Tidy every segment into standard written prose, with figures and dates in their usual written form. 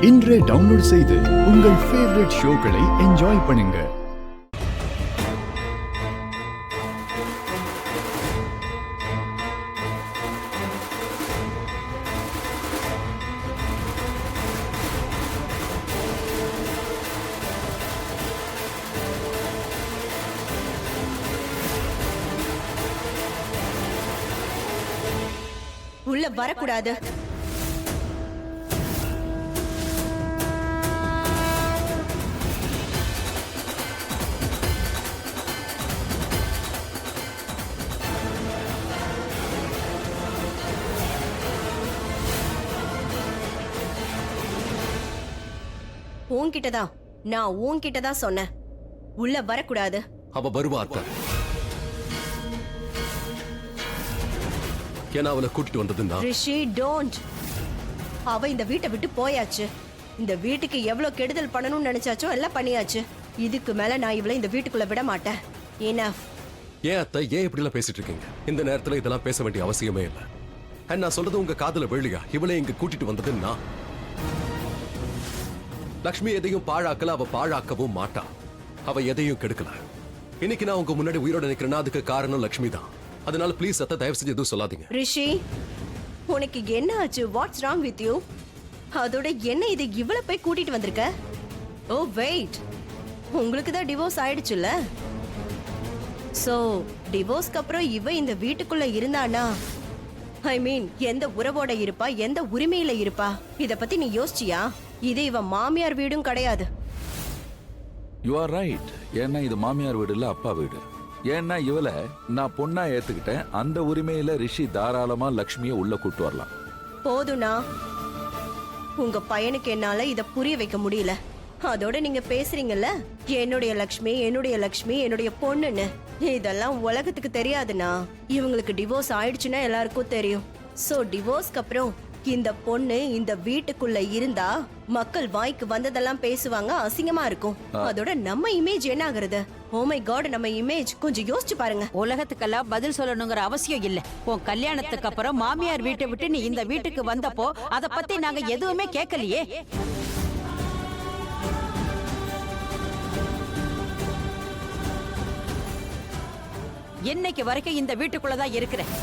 இன்றே டவுன்லோட் செய்து உங்கள் ஃபேவரட் ஷோக்களை என்ஜாய் பண்ணுங்க. உள்ள வரக்கூடாது. உன்கிட்டதான் நான் உன்கிட்டதான் சொன்னேன், உள்ள வரக்கூடாது. அவ வருவார்த்த. ஏன்னா அவளை கூட்டிட்டு வந்ததுன்னா ரிஷி டோன்ட். அவ இந்த வீட்டை விட்டு போயாச்சு. இந்த வீட்டுக்கு எவ்வளவு கெடுதல் பண்ணணும்னு நினைச்சாச்சோ எல்லாம் பண்ணியாச்சு. இதுக்கு மேல நான் இவளை இந்த வீட்டுக்குள்ள விட மாட்டேன். எனஃப். ஏன் அத்தை, ஏன் இப்படி எல்லாம் பேசிட்டு இருக்கீங்க? இந்த நேரத்துல இதெல்லாம் பேச வேண்டிய அவசியமே இல்லை. நான் சொல்றது உங்க காதுல விழுலியா? இவளை இங்க கூட்டிட்டு வந்ததுன்னா லக்ஷ்மி எதையும் பாழாக்கல, அவ பாழாக்கவும் மாட்டா. அவ எதையும் கெடுக்கல. இன்னைக்கு நான் உங்க முன்னாடி உயிரோட நிக்கிறேன்னா அதுக்கு காரணம் லக்ஷ்மி தான். அதனால ப்ளீஸ் அத்தை, தயவு செஞ்சு எதுவும் சொல்லாதீங்க. ரிஷி, உனக்கு என்ன ஆச்சு? What's wrong with you? அதோட என்ன இது இவ்வளவு போய் கூட்டிட்டு வந்திருக்க? ஓ வெயிட், உங்களுக்கு தான் டிவோர்ஸ் ஆயிடுச்சுல்ல? சோ டிவோர்ஸ்க்கு அப்புறம் இவ இந்த வீட்டுக்குள்ள இருந்தானா, ஐ மீன் எந்த உறவோட இருப்பா, எந்த உரிமையில இருப்பா? இத பத்தி நீ யோசிச்சியா? இது இவ மாமியார் வீடும் கிடையாது. You are right. ஏன்னா இது மாமியார் வீடு இல்ல, அப்பா வீடு. ஏன்னா இவளை நான் பொண்ணா ஏத்துக்கிட்டேன். அந்த உரிமையில ரிஷி தாராளமா லக்ஷ்மியை உள்ள கூட்டு வரலாம். போதும்னா, உங்க பையனுக்கு என்னால இத புரிய வைக்க முடியல. அதோட நீங்க பேசுறீங்கல்ல, என்னுடைய லக்ஷ்மி என்னுடைய லக்ஷ்மி என்னுடைய பொண்ணுன்னு. இதெல்லாம் உலகத்துக்கு தெரியாதுன்னா. இவங்களுக்கு டிவோர்ஸ் ஆயிடுச்சுன்னா எல்லாருக்கும் தெரியும். சோ டிவோர்ஸ்க்கு அப்புறம் இந்த பொண்ணு இந்த வீட்டுக்குள்ள இருந்தா மக்கள் வாய்க்கு வந்ததெல்லாம் பேசுவாங்க, அசிங்கமா இருக்கும். அதோட நம்ம இமேஜ் என்ன ஆகுறது? ஓ மை காட், நம்ம இமேஜ் கொஞ்சம் யோசிச்சு பாருங்க. உலகத்துக்கெல்லாம் பதில் சொல்லணுங்கிற அவசியம் இல்ல. உன் கல்யாணத்துக்கு அப்புறம் மாமியார் வீட்டை விட்டு நீ இந்த வீட்டுக்கு வந்தப்போ அத பத்தி நாங்க எதுவுமே கேட்கலையே. என்னைக்கு வரைக்கும் இந்த வீட்டுக்குள்ளதான் இருக்கிறேன்.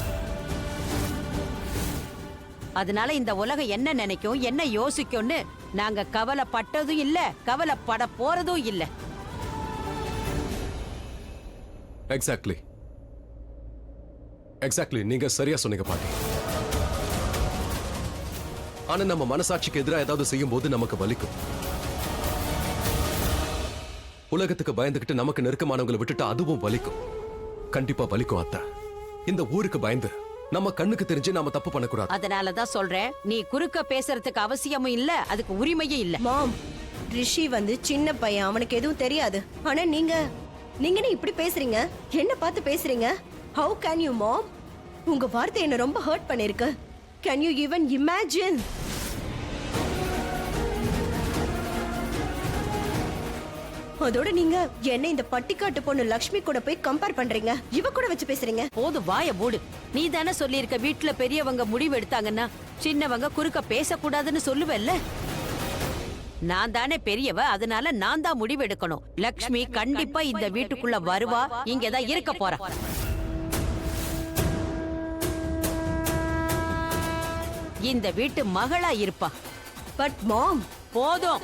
அதனால இந்த உலகம் என்ன நினைக்கும், என்ன யோசிக்கும்னு நாங்க கவலைப்பட்டதும் இல்ல, கவலைப்பட போறதும் இல்ல. எக்ஸாக்ட்லி எக்ஸாக்ட்லி நீங்க சரியா சொன்னீங்க பாட்டி. ஆனா நம்ம மனசாட்சிக்கு எதிராக ஏதாவது செய்யும் போது நமக்கு வலிக்கும். உலகத்துக்கு பயந்துகிட்டு நமக்கு நெருக்கமானவங்களை விட்டுட்டு அதுவும் வலிக்கும். கண்டிப்பா வலிக்கும் அத்தை. இந்த ஊருக்கு பயந்து நம்ம கண்ணுக்கு தெரிஞ்சு நாம தப்பு பண்ணக்கூடாது. அதனாலதான் சொல்றேன், நீ குறுக்க பேசுறதுக்கு அவசியமும் இல்ல, அதுக்கு உரிமையும் இல்ல. மாம், ரிஷி வந்து சின்ன பையன், அவனுக்கு எதுவும் தெரியாது. ஆனா நீங்க என்ன இப்படி பேசுறீங்க? என்ன பார்த்து பேசுறீங்க? How can you mom? உங்க வார்த்தை என்ன ரொம்ப ஹர்ட் பண்ணிருக்கு. Can you even imagine? அதோட நீங்க என்ன இந்த பட்டிக்காட்டு பொண்ணு லக்ஷ்மி கூட போய் கம்பேர் பண்றீங்க, இவ கூட வச்சு பேசுறீங்க. போது வாய மூடு. நீ தானே சொல்லியிருக்க வீட்டுல பெரியவங்க முடிவு எடுத்தாங்கன்னா சின்னவங்க குறுக்க பேசக்கூடாதுன்னு சொல்லுவல்ல. நான் தானே பெரியவ, அதனால நான் தான் முடிவு எடுக்கணும். லக்ஷ்மி கண்டிப்பா இந்த வீட்டுக்குள்ள வருவா, இங்கதான் இருக்க போறா. இந்த வீட்டு மகளா இருப்பா. பட் மாம், போதும்.